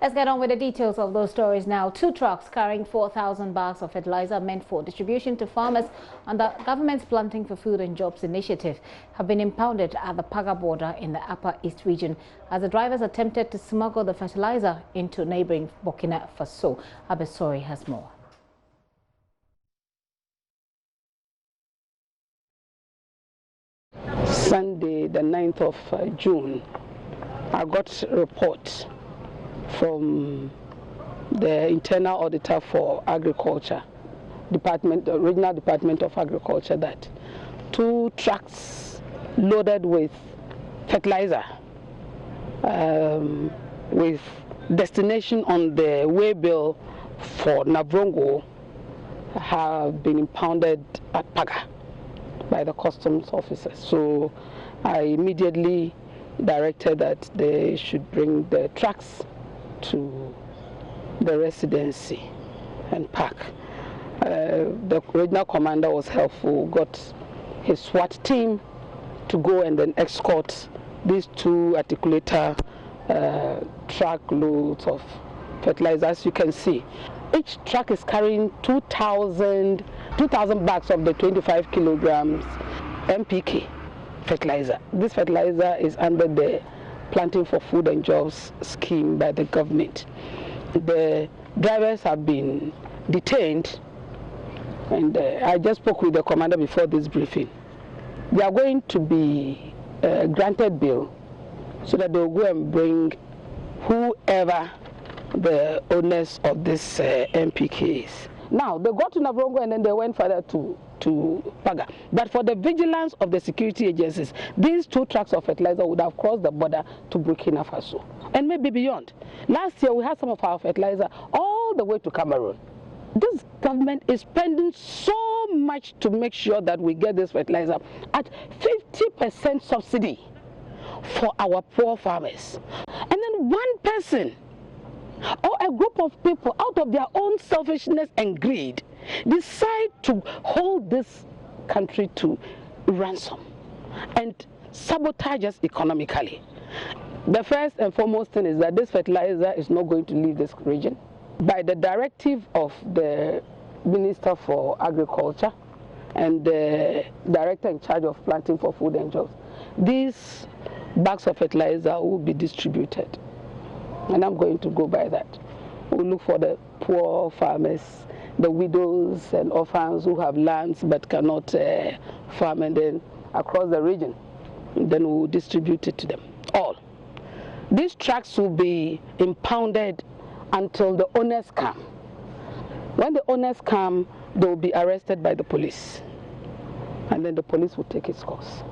Let's get on with the details of those stories now. 2 trucks carrying 4,000 bags of fertilizer meant for distribution to farmers on the government's Planting for Food and Jobs initiative have been impounded at the Paga border in the Upper East region as the drivers attempted to smuggle the fertilizer into neighboring Burkina Faso. Abesori has more. Sunday, the 9th of June, I got a report from the internal auditor for agriculture department, the regional department of agriculture, that 2 trucks loaded with fertilizer with destination on the waybill for Navrongo have been impounded at Paga by the customs officers. So I immediately directed that they should bring the trucks to the residency and park. The regional commander was helpful, got his SWAT team to go and then escort these 2 articulator truck loads of fertilizer. As you can see, each truck is carrying 2,000 bags of the 25 kilograms MPK fertilizer. This fertilizer is under the Planting for Food and Jobs scheme by the government. The drivers have been detained, and I just spoke with the commander before this briefing. They are going to be granted bail so that they will go and bring whoever the owners of this MPK is. Now, they got to Navrongo and then they went further to Paga. But for the vigilance of the security agencies, these 2 trucks of fertilizer would have crossed the border to Burkina Faso and maybe beyond. Last year, we had some of our fertilizer all the way to Cameroon. This government is spending so much to make sure that we get this fertilizer at 50% subsidy for our poor farmers. And then one person or a group of people, out of their own selfishness and greed, decide to hold this country to ransom and sabotage us economically. The first and foremost thing is that this fertilizer is not going to leave this region. By the directive of the Minister for Agriculture and the Director in charge of Planting for Food and Jobs, these bags of fertilizer will be distributed. And I'm going to go by that. We'll look for the poor farmers, the widows and orphans who have lands but cannot farm, and then across the region. And then we'll distribute it to them all. These trucks will be impounded until the owners come. When the owners come, they will be arrested by the police. And then the police will take its course.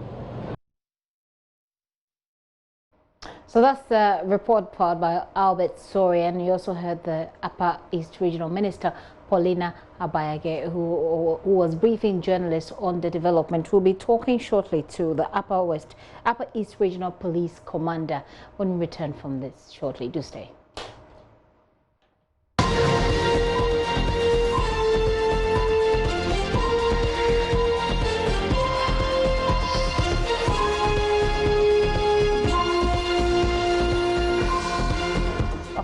So that's the report part by Albert Sori, and you also heard the Upper East Regional Minister, Paulina Abayage, who was briefing journalists on the development. We'll be talking shortly to the Upper East Regional Police Commander when we return from this shortly. Do stay.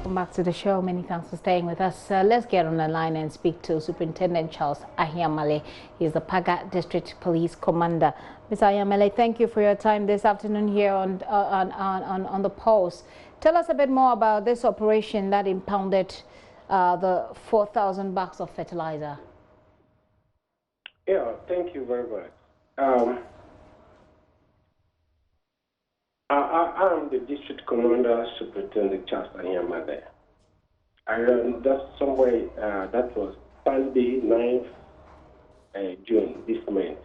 Back to the show. Many thanks for staying with us. Let's get on the line and speak to Superintendent Charles Ahiamale. He's the Paga District Police Commander. Mr. Ahiamale, thank you for your time this afternoon here on the Pulse. Tell us a bit more about this operation that impounded the 4,000 bags of fertilizer. Yeah, thank you very much. I am the District Commander, Superintendent Charles Ahiamale. That's somewhere, that was Sunday, 9th June, this month.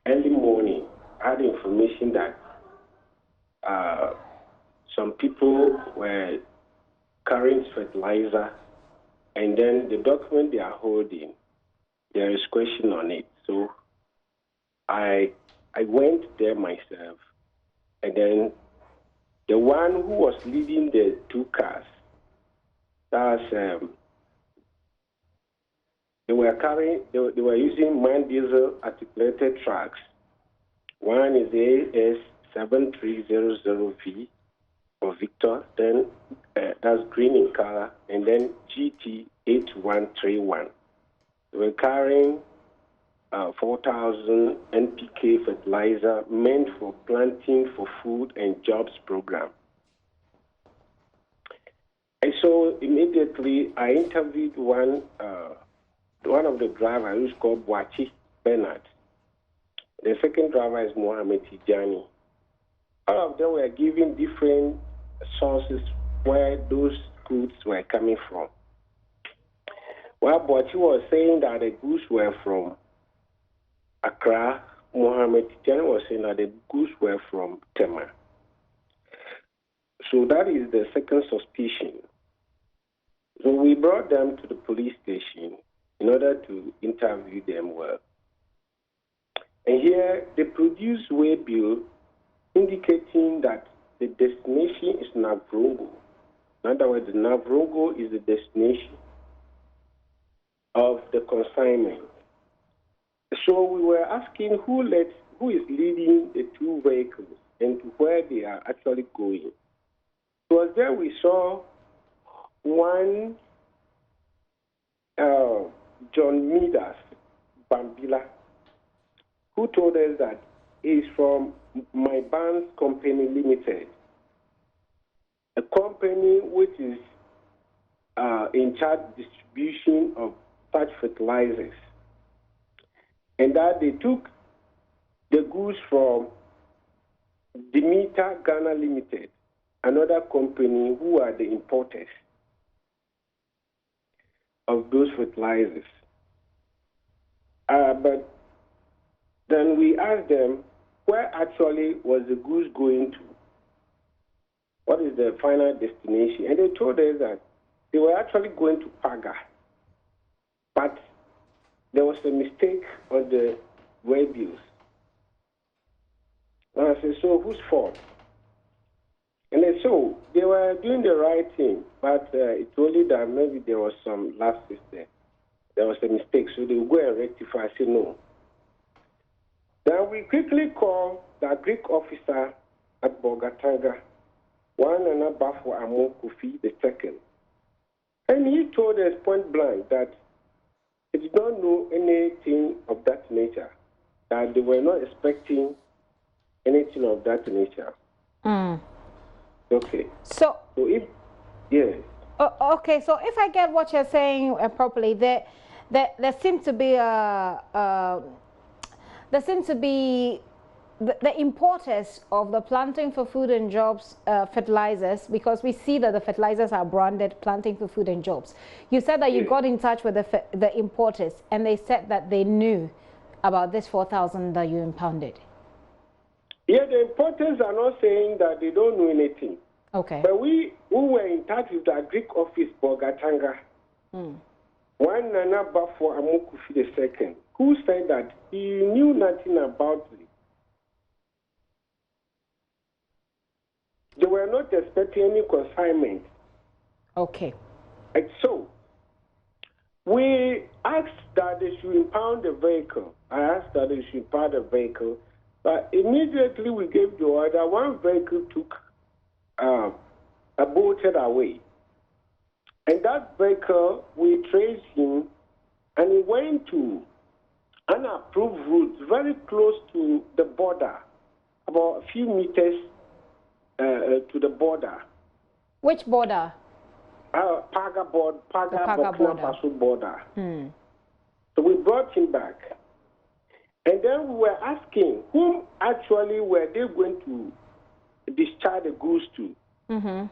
Early morning, I had information that some people were carrying fertilizer, and then the document they are holding, there is question on it. So I went there myself. And then the one who was leading the 2 cars, they were using man diesel articulated trucks. One is AS 7300V, or Victor, then that's green in color, and then GT8131. We're carrying 4,000 NPK fertilizer meant for planting for food and jobs program. And so immediately I interviewed one of the drivers, who's called Boachi Bernard. The second driver is Mohamed Tijani. All of them were giving different sources where those goods were coming from. Well, Boachi was saying that the goods were from Accra. Mohamed Tijani was saying that the goods were from Tema. So that is the second suspicion. So we brought them to the police station in order to interview them well. And here they produced way bill indicating that the destination is Navrongo. In other words, Navrongo is the destination of the consignment. So we were asking who is leading the two vehicles and to where they are actually going. So there we saw one John Midas Bambila, who told us that he's from My Band's Company Limited, a company which is in charge of distribution of such fertilizers, and that they took the goods from Demeter Ghana Limited, another company who are the importers of those fertilizers. But then we asked them, where actually was the goods going to? What is the final destination? And they told us that they were actually going to Paga. But there was a mistake on the way bills. And I said, so whose fault? And they said, so they were doing the right thing, but it told you that maybe there was some lapses there. There was a mistake, so they will go and rectify. I said, no. Then we quickly called the Greek officer at Bogatanga, one and a Bafo Amo Kofi II. And he told us point blank that they did not know anything of that nature, that they were not expecting anything of that nature. Mm. Okay. So if, yes. Okay, so if I get what you're saying properly, there seems to be the importers of the planting for food and jobs fertilizers, because we see that the fertilizers are branded planting for food and jobs. You said that you got in touch with the importers and they said that they knew about this 4,000 that you impounded. Yeah, the importers are not saying that they don't know anything. Okay. But we were in touch with the Greek office, Bogatanga. One Nana Bafo Amokufi II, who said that he knew nothing about it. They were not expecting any consignment. Okay. And so, we asked that they should impound the vehicle. I asked that they should impound the vehicle, but immediately we gave the order. One vehicle took bolted away. And that vehicle, we traced him, and he went to an approved route very close to the border, about a few meters to the border. Which border? Paga border, Burkina Faso border. So we brought him back. And then we were asking whom actually were they going to discharge the goods to. And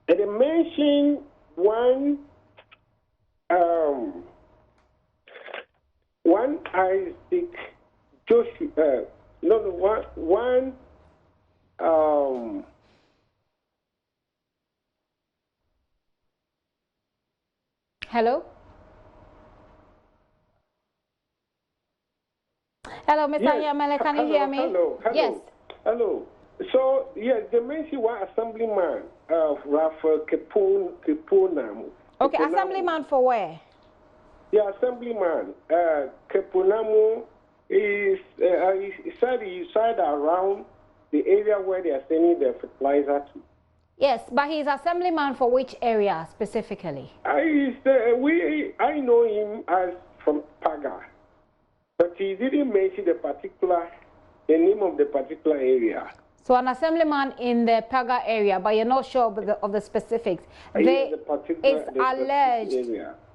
they mentioned one Isaac Joshua, Hello? Hello, Mr. Yamele, can you hear me? Hello. Yes. Hello. So, yes, they mentioned one assemblyman of Rafael Keponamo. Okay, assemblyman for where? The assemblyman, Keponamo, he said he reside around the area where they are sending the fertilizer to. Yes, but he's assemblyman for which area specifically? I know him as from Paga, but he didn't mention the name of the particular area. So an assemblyman in the Paga area, but you're not sure of the specifics.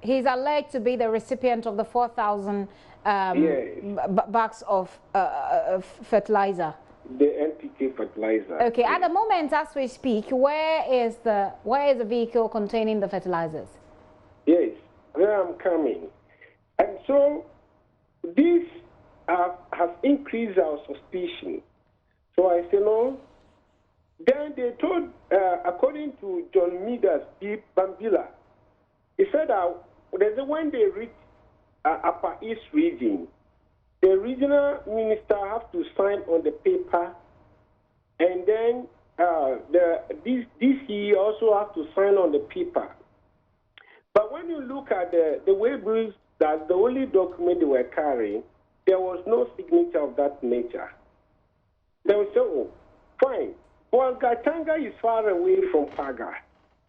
He's alleged to be the recipient of the 4,000 bags of fertilizer. The NPK fertilizer. Okay, at the moment as we speak, where is the vehicle containing the fertilizers? Yes, where I'm coming. And so this has increased our suspicion. So I say no. Then they told, according to John Midas, Bambila, he said that when they reach Upper East region, the regional minister has to sign on the paper, and then this DC also has to sign on the paper. But when you look at the waybills, that's the only document they were carrying, there was no signature of that nature. They will say, oh, fine. Bogatanga is far away from Paga.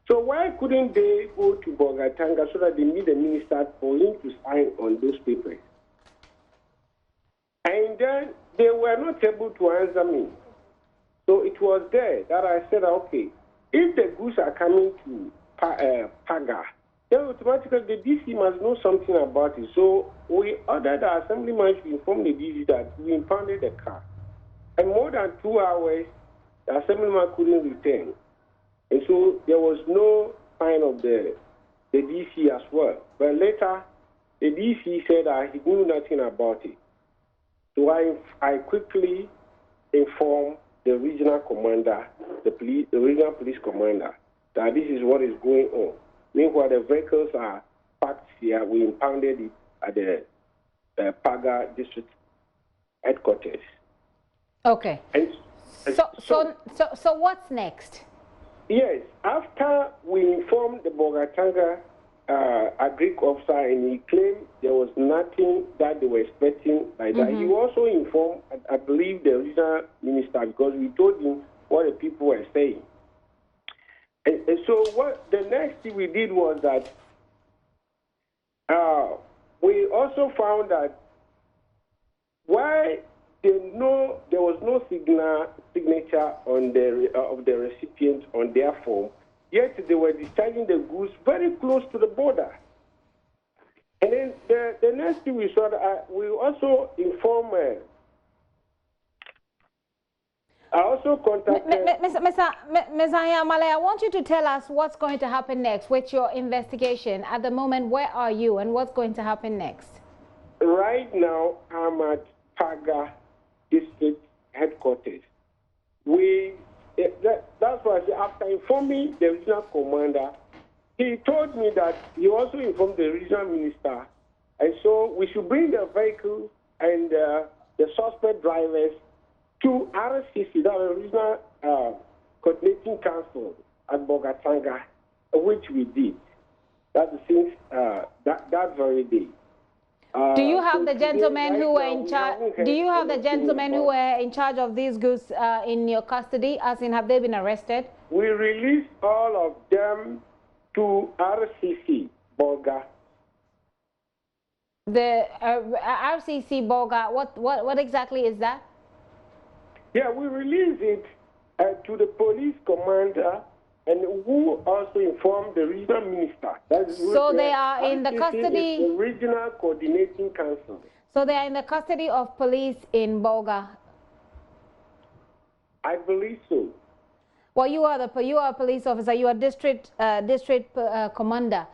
So why couldn't they go to Bogatanga so that they meet the minister for him to sign on those papers? And then they were not able to answer me. So it was there that I said, okay, if the goods are coming to Paga, then automatically the DC must know something about it. So we ordered the assemblyman to inform the DC that we impounded the car. And more than 2 hours, the assemblyman couldn't return. And so there was no sign of the DC as well. But later, the DC said he knew nothing about it. So I quickly informed the regional commander, the regional police commander, that this is what is going on. Meanwhile, the vehicles are parked here. We impounded it at the Paga district headquarters. Okay. So what's next? Yes, after we informed the Bogatanga Agric officer, and he claimed there was nothing that they were expecting like that. He also informed, I believe, the regional minister, because we told him what the people were saying. And so what the next thing we did was that we also found that why there was no signature on of the recipient on their form, yet they were discharging the goods very close to the border. And then the next thing we saw, we also informed. I also contacted. Ms. Ayamale, I want you to tell us what's going to happen next with your investigation. At the moment, where are you and what's going to happen next? Right now, I'm at Paga district headquarters. That's why I said, after informing the regional commander, he told me that he also informed the regional minister, and so we should bring the vehicle and the suspect drivers to RCC, that is Regional Coordinating Council at Bogatanga, which we did. That's since that very day. Do you have the gentlemen who were in charge? Do you have the gentlemen who were in charge of these goods in your custody? As in, have they been arrested? We released all of them to RCC Boga. The RCC Boga. What exactly is that? Yeah, we released it to the police commander, and who also informed the regional minister. So they are in the custody. The Regional Coordinating Council. So they are in the custody of police in Boga. I believe so. Well, you are a police officer. You are district commander.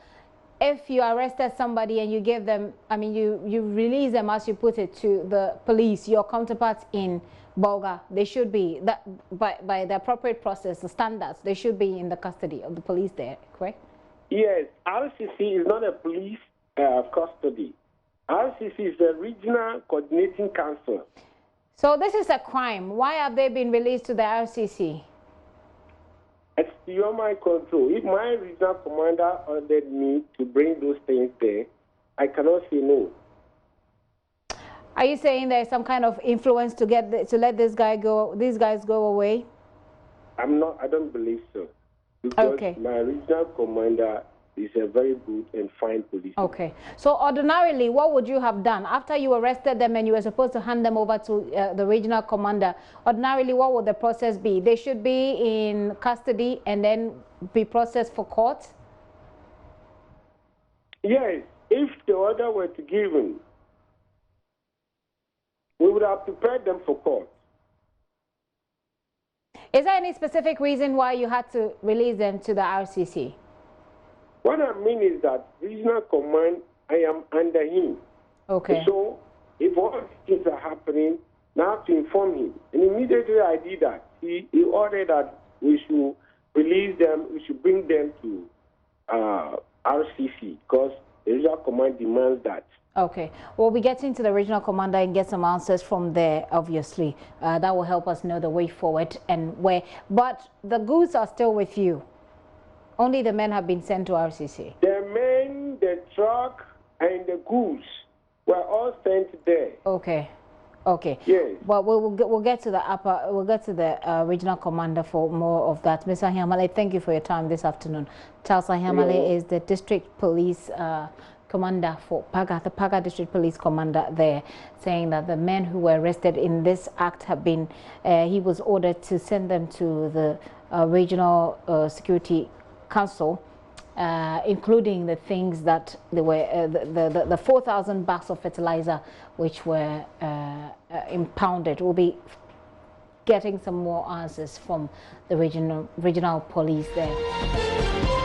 If you arrested somebody and you give them, I mean, you release them, as you put it, to the police, your counterparts in Boga, they should be, by the appropriate process, the standards, they should be in the custody of the police there, correct? Yes, RCC is not a police custody. RCC is the Regional Coordinating Council. So this is a crime. Why have they been released to the RCC? It's beyond my control. If my regional commander ordered me to bring those things there, I cannot say no. Are you saying there's some kind of influence to let these guys go away? I don't believe so. because my regional commander is a very good and fine policeman. Okay. So ordinarily, what would you have done after you arrested them and you were supposed to hand them over to the regional commander? Ordinarily, what would the process be? They should be in custody and then be processed for court? Yes. If the order were to given, we would have prepared them for court. Is there any specific reason why you had to release them to the RCC? What I mean is that regional command, I am under him. Okay. So if all these things are happening, now I have to inform him. And immediately I did that. He ordered that we should release them, we should bring them to RCC because the regional command demands that. Okay. We'll be getting to the regional commander and get some answers from there, obviously. That will help us know the way forward and where. But the goods are still with you. Only the men have been sent to RCC. The men, the truck, and the goods were all sent there. Okay. Okay. Yes. Well, we'll get to the regional commander for more of that. Mr. Ahiamale, thank you for your time this afternoon. Charles Ahiamale is the district police commander for Paga, the Paga district police commander there, saying that the men who were arrested in this act have been, he was ordered to send them to the regional security council, including the things that they were, the 4,000 bags of fertilizer which were impounded. We'll be getting some more answers from the regional police there.